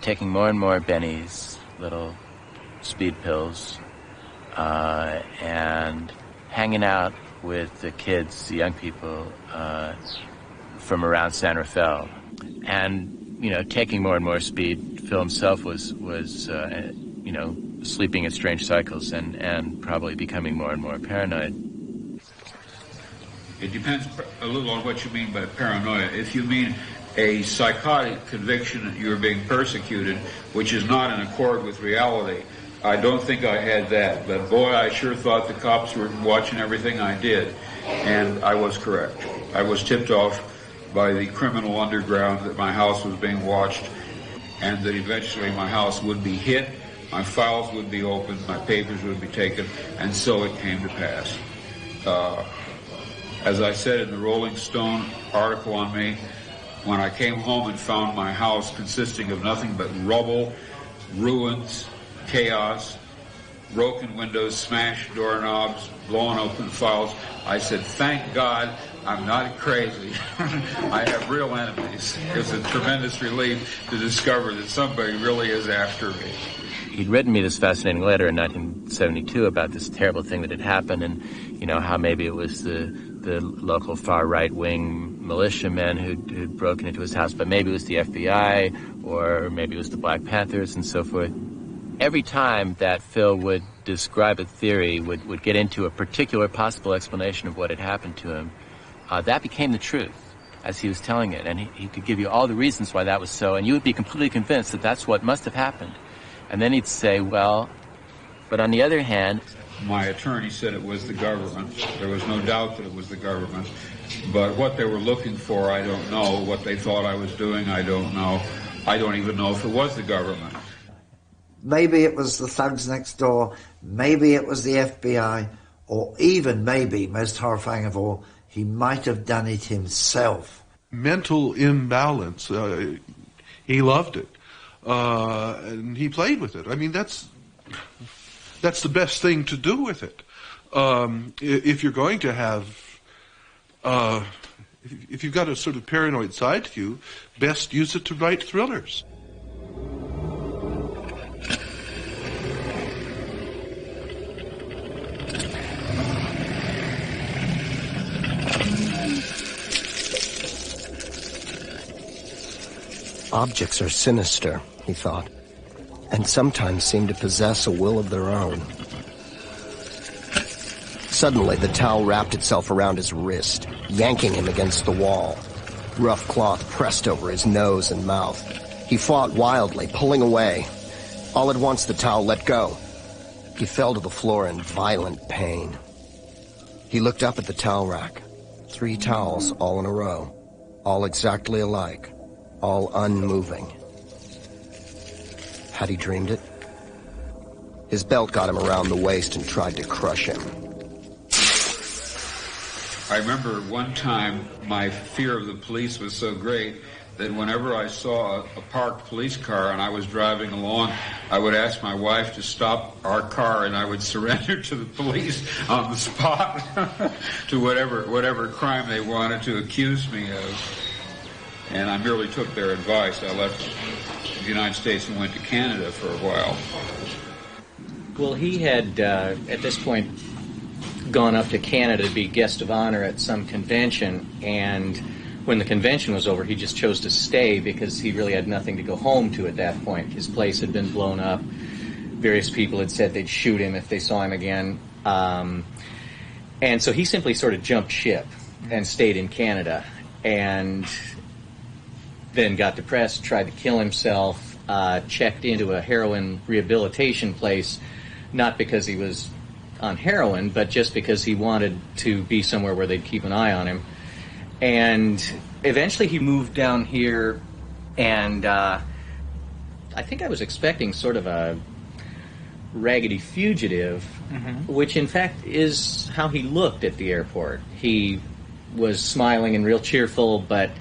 taking more and more Benny's little speed pills and hanging out with the kids, the young people from around San Rafael. And, you know, taking more and more speed, Phil himself was sleeping in strange cycles and probably becoming more and more paranoid. It depends a little on what you mean by paranoia. If you mean a psychotic conviction that you're being persecuted, which is not in accord with reality, I don't think I had that. But boy, I sure thought the cops were watching everything I did, and I was correct. I was tipped off by the criminal underground that my house was being watched, and that eventually my house would be hit, my files would be opened, my papers would be taken, and so it came to pass. As I said in the Rolling Stone article on me, when I came home and found my house consisting of nothing but rubble, ruins, chaos, broken windows, smashed doorknobs, blown open files, I said, thank God I'm not crazy. I have real enemies. It's a tremendous relief to discover that somebody really is after me. He'd written me this fascinating letter in 1972 about this terrible thing that had happened, and, you know, how maybe it was the the local far right-wing militiamen who'd broken into his house, but maybe it was the FBI, or maybe it was the Black Panthers and so forth. Every time that Phil would describe a theory, would get into a particular possible explanation of what had happened to him, that became the truth as he was telling it. And he could give you all the reasons why that was so, and you would be completely convinced that that's what must have happened. And then he'd say, well, but on the other hand... My attorney said it was the government. There was no doubt that it was the government. But what they were looking for, I don't know. What they thought I was doing, I don't know. I don't even know if it was the government. Maybe it was the thugs next door, maybe it was the FBI, or even maybe, most horrifying of all, he might have done it himself. Mental imbalance. He loved it. And he played with it. I mean, that's the best thing to do with it. If you're going to have... if you've got a sort of paranoid side to you, best use it to write thrillers. Objects are sinister, he thought, and sometimes seem to possess a will of their own. Suddenly, the towel wrapped itself around his wrist, yanking him against the wall. Rough cloth pressed over his nose and mouth. He fought wildly, pulling away. All at once, the towel let go. He fell to the floor in violent pain. He looked up at the towel rack. 3 towels all in a row, all exactly alike, all unmoving. Had he dreamed it? His belt got him around the waist and tried to crush him. I remember one time my fear of the police was so great that whenever I saw a parked police car and I was driving along, I would ask my wife to stop our car and I would surrender to the police on the spot to whatever crime they wanted to accuse me of. And I merely took their advice. I left the United States and went to Canada for a while. Well, he had, at this point, gone up to Canada to be guest of honor at some convention, and when the convention was over, he just chose to stay because he really had nothing to go home to at that point. His place had been blown up. Various people had said they'd shoot him if they saw him again. And so he simply sort of jumped ship and stayed in Canada, and then got depressed, tried to kill himself, checked into a heroin rehabilitation place, not because he was on heroin, but just because he wanted to be somewhere where they'd keep an eye on him. And eventually he moved down here, and I think I was expecting sort of a raggedy fugitive, which in fact is how he looked at the airport. He was smiling and real cheerful, but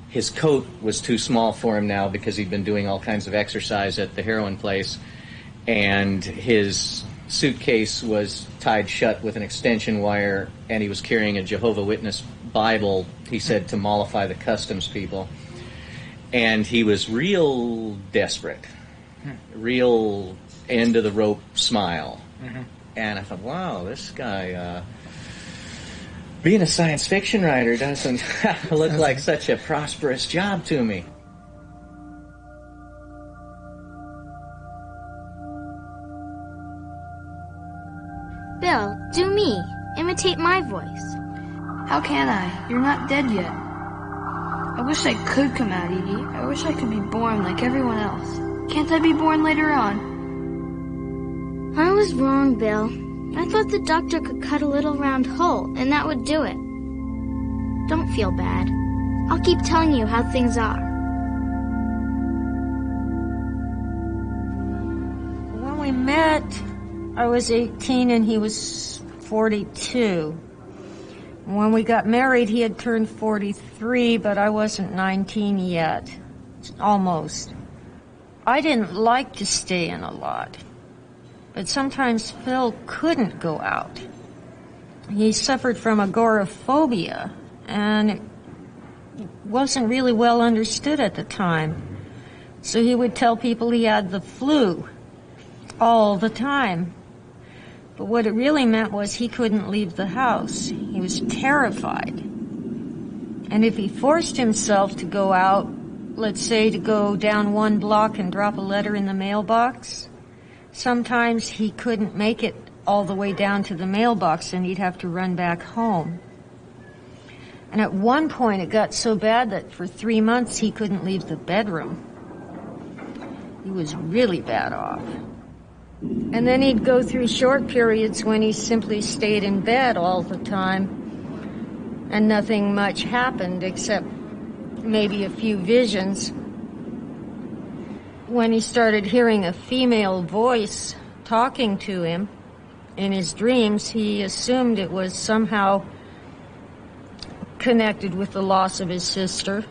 his coat was too small for him now because he'd been doing all kinds of exercise at the heroin place, and his suitcase was tied shut with an extension wire, and he was carrying a Jehovah's Witness Bible, he said, to mollify the customs people. And he was real desperate, real end-of-the-rope smile. And I thought, wow, this guy, being a science fiction writer doesn't look like such a prosperous job to me. Bill, do me. Imitate my voice. How can I? You're not dead yet. I wish I could come out, Edie. I wish I could be born like everyone else. Can't I be born later on? I was wrong, Bill. I thought the doctor could cut a little round hole, and that would do it. Don't feel bad. I'll keep telling you how things are. When we met, I was 18 and he was 42. When we got married, he had turned 43, but I wasn't 19 yet. Almost. I didn't like to stay in a lot, but sometimes Phil couldn't go out. He suffered from agoraphobia, and it wasn't really well understood at the time. So he would tell people he had the flu all the time. But what it really meant was he couldn't leave the house. He was terrified. And if he forced himself to go out, let's say to go down one block and drop a letter in the mailbox, sometimes he couldn't make it all the way down to the mailbox and he'd have to run back home. And at one point it got so bad that for 3 months he couldn't leave the bedroom. He was really bad off. And then he'd go through short periods when he simply stayed in bed all the time and nothing much happened except maybe a few visions. When he started hearing a female voice talking to him in his dreams, he assumed it was somehow connected with the loss of his sister.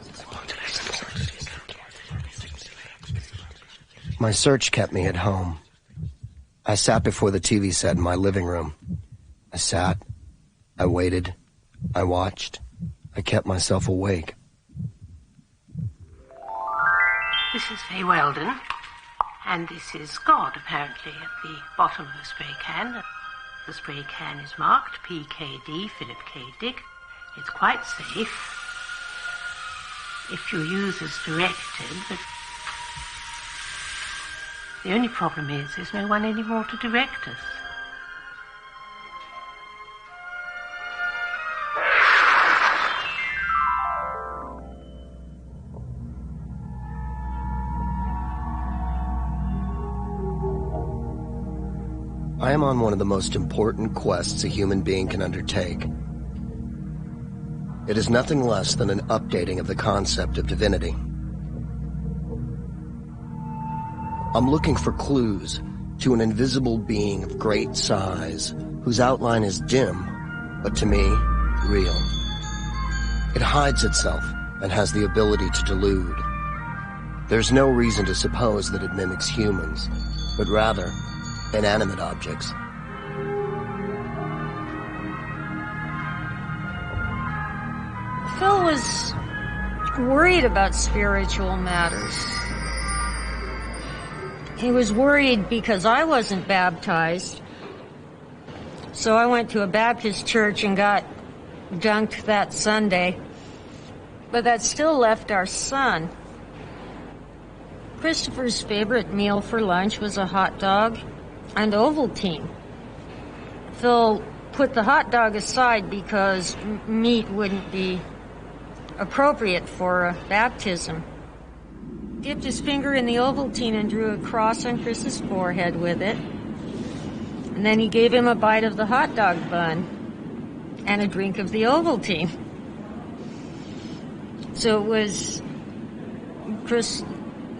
My search kept me at home. I sat before the TV set in my living room. I sat, I waited, I watched, I kept myself awake. This is Faye Weldon, and this is God, apparently, at the bottom of the spray can. The spray can is marked PKD, Philip K. Dick. It's quite safe if you use as directed, but the only problem is there's no one anymore to direct us. I am on one of the most important quests a human being can undertake. It is nothing less than an updating of the concept of divinity. I'm looking for clues to an invisible being of great size, whose outline is dim, but to me, real. It hides itself and has the ability to delude. There's no reason to suppose that it mimics humans, but rather inanimate objects. Phil was worried about spiritual matters. He was worried because I wasn't baptized. So I went to a Baptist church and got dunked that Sunday. But that still left our son. Christopher's favorite meal for lunch was a hot dog and Ovaltine. Phil put the hot dog aside because meat wouldn't be appropriate for a baptism. Dipped his finger in the Ovaltine and drew a cross on Chris's forehead with it. And then he gave him a bite of the hot dog bun and a drink of the Ovaltine. So it was, Chris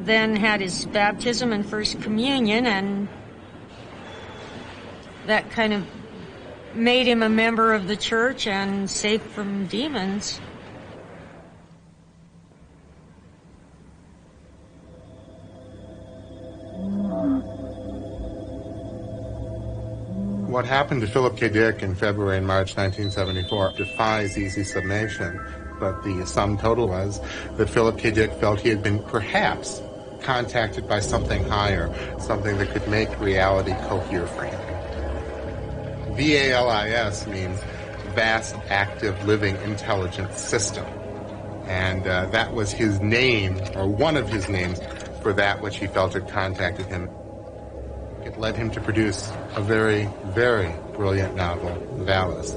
then had his baptism and first communion, and that kind of made him a member of the church and safe from demons. What happened to Philip K. Dick in February and March 1974 defies easy summation, but the sum total was that Philip K. Dick felt he had been perhaps contacted by something higher, something that could make reality cohere for him. VALIS means Vast Active Living Intelligence System, and that was his name, or one of his names, for that which he felt had contacted him. It led him to produce a very, very brilliant novel, Valis.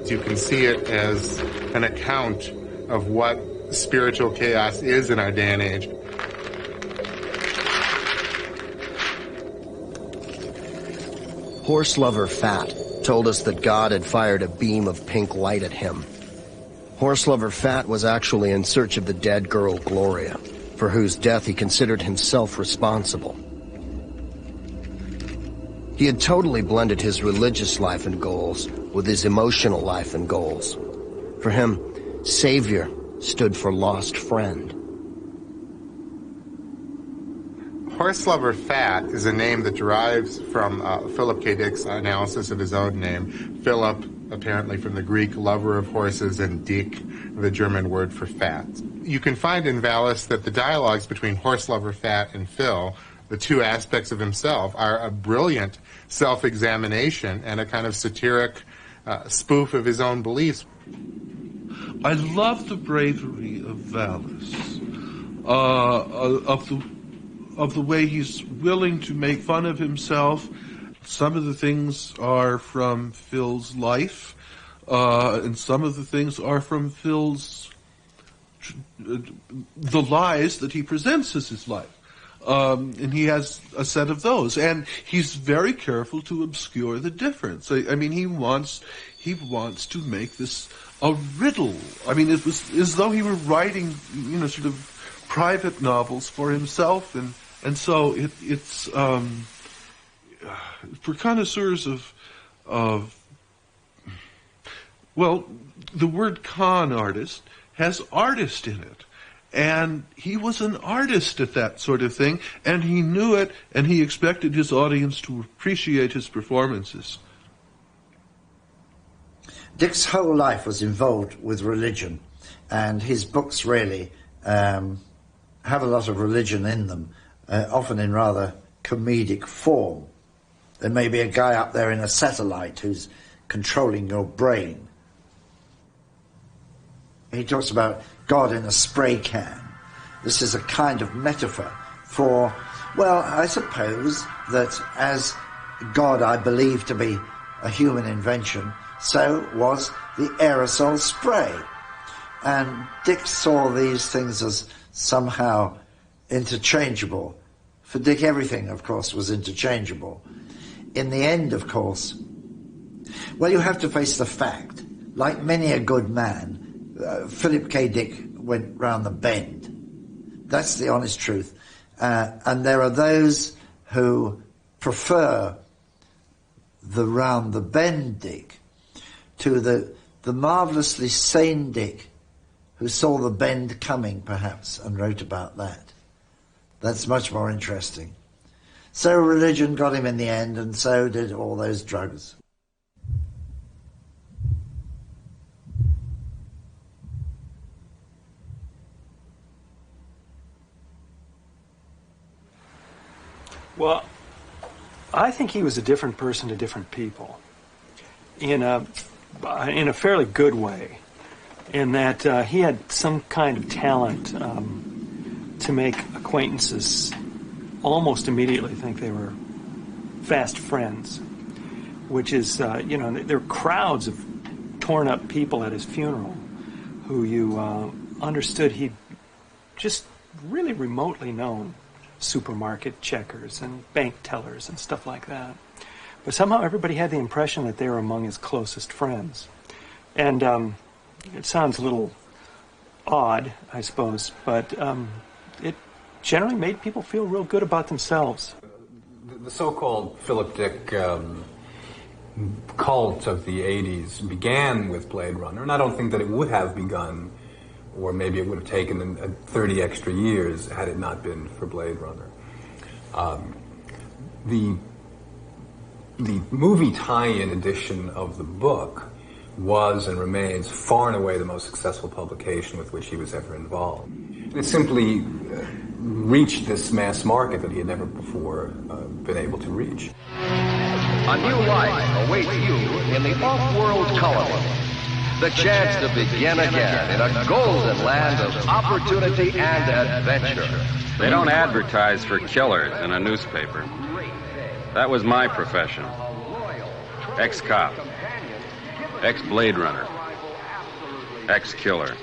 You can see it as an account of what spiritual chaos is in our day and age. Horse lover Fat told us that God had fired a beam of pink light at him. Horse lover Fat was actually in search of the dead girl Gloria, for whose death he considered himself responsible. He had totally blended his religious life and goals with his emotional life and goals. For him, Savior stood for lost friend. Horse lover Fat is a name that derives from Philip K. Dick's analysis of his own name. Philip, apparently from the Greek, lover of horses, and Dick, the German word for fat. You can find in Valis that the dialogues between Horse lover Fat and Phil the two aspects of himself are a brilliant self-examination and a kind of satiric spoof of his own beliefs. I love the bravery of Valis, of the way he's willing to make fun of himself. Some of the things are from Phil's life, and some of the things are from Phil's the lies that he presents as his life. And he has a set of those, and he's very careful to obscure the difference. I mean, he wants to make this a riddle. I mean, it was as though he were writing, sort of private novels for himself, and so it's for connoisseurs of well, the word con artist has artist in it. And he was an artist at that sort of thing, and he knew it, and he expected his audience to appreciate his performances. Dick's whole life was involved with religion, and his books really have a lot of religion in them, often in rather comedic form. There may be a guy up there in a satellite who's controlling your brain. He talks about God in a spray can. This is a kind of metaphor for, well, I suppose that as God I believe to be a human invention, so was the aerosol spray. And Dick saw these things as somehow interchangeable. For Dick, everything, of course, was interchangeable. In the end, of course, well, you have to face the fact, like many a good man, Philip K. Dick went round the bend. That's the honest truth. And there are those who prefer the round the bend Dick to the marvellously sane Dick who saw the bend coming, perhaps, and wrote about that. That's much more interesting. So religion got him in the end, and so did all those drugs. Well, I think he was a different person to different people in a fairly good way, in that he had some kind of talent to make acquaintances almost immediately think they were fast friends, which is, there were crowds of torn up people at his funeral who you understood he'd just really remotely known supermarket checkers and bank tellers and stuff like that. But somehow everybody had the impression that they were among his closest friends. And it sounds a little odd, I suppose, but it generally made people feel real good about themselves. The so-called Philip Dick cult of the 80s began with Blade Runner, and I don't think that it would have begun, or maybe it would have taken 30 extra years had it not been for Blade Runner. The movie tie-in edition of the book was and remains far and away the most successful publication with which he was ever involved. It simply reached this mass market that he had never before been able to reach. A new life awaits you in the off-world colony. The chance to begin again in a golden land of opportunity and adventure. They don't advertise for killers in a newspaper. That was my profession. Ex-cop. Ex-Blade Runner. Ex-killer.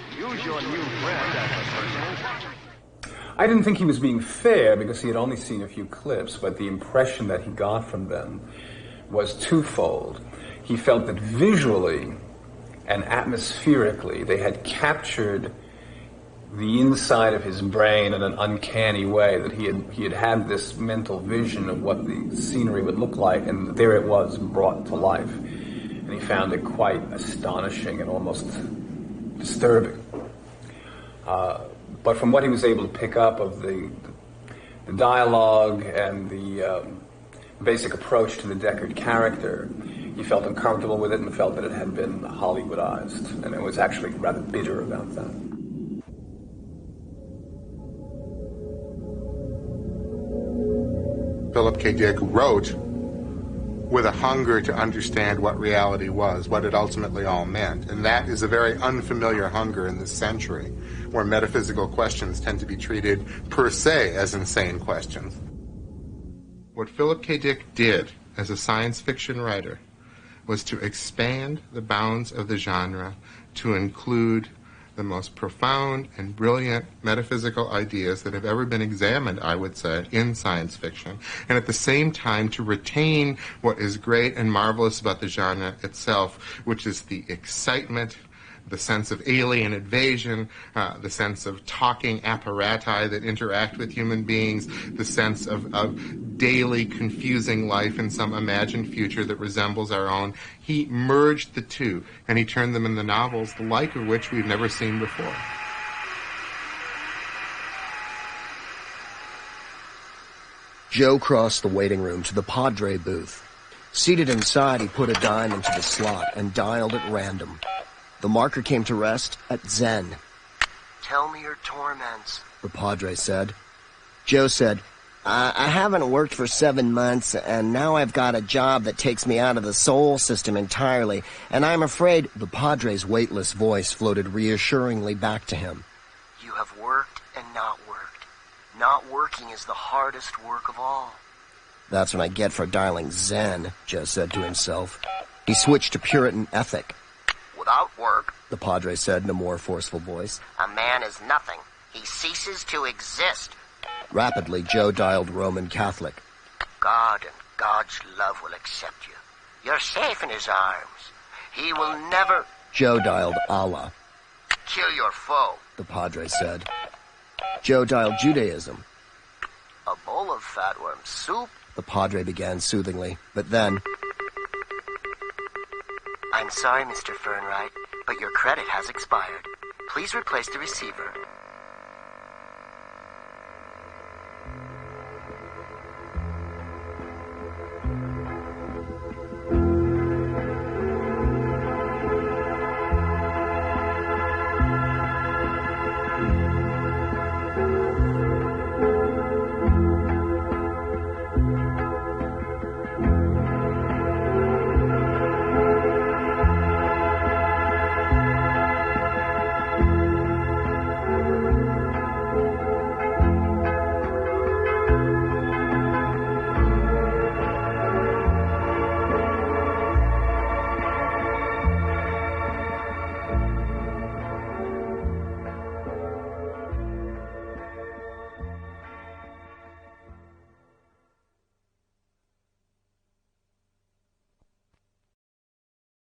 I didn't think he was being fair because he had only seen a few clips, but the impression that he got from them was twofold. He felt that visually and atmospherically they had captured the inside of his brain in an uncanny way, that he had this mental vision of what the scenery would look like, and there it was brought to life. And he found it quite astonishing and almost disturbing. But from what he was able to pick up of the dialogue and the basic approach to the Deckard character, he felt uncomfortable with it and felt that it had been Hollywoodized, and it was actually rather bitter about that. Philip K. Dick wrote with a hunger to understand what reality was, what it ultimately all meant. And that is a very unfamiliar hunger in this century, where metaphysical questions tend to be treated per se as insane questions. What Philip K. Dick did as a science fiction writer was to expand the bounds of the genre to include the most profound and brilliant metaphysical ideas that have ever been examined, I would say, in science fiction, and at the same time to retain what is great and marvelous about the genre itself, which is the excitement, the sense of alien invasion, the sense of talking apparati that interact with human beings, the sense of daily confusing life in some imagined future that resembles our own. He merged the two, and he turned them into novels, the like of which we've never seen before. Joe crossed the waiting room to the Padre booth. Seated inside, he put a dime into the slot and dialed at random. The marker came to rest at Zen. "Tell me your torments," the Padre said. Joe said, I haven't worked for 7 months, and now I've got a job that takes me out of the soul system entirely, and I'm afraid—" The Padre's weightless voice floated reassuringly back to him. "You have worked and not worked. Not working is the hardest work of all." "That's what I get for dialing Zen," Joe said to himself. He switched to Puritan ethic. "Without work," the Padre said in a more forceful voice, "a man is nothing. He ceases to exist." Rapidly, Joe dialed Roman Catholic. "God and God's love will accept you. You're safe in his arms. He will never—" Joe dialed Allah. "Kill your foe," the Padre said. Joe dialed Judaism. "A bowl of fatworm soup," the Padre began soothingly, but then— "I'm sorry, Mr. Fernwright, but your credit has expired. Please replace the receiver."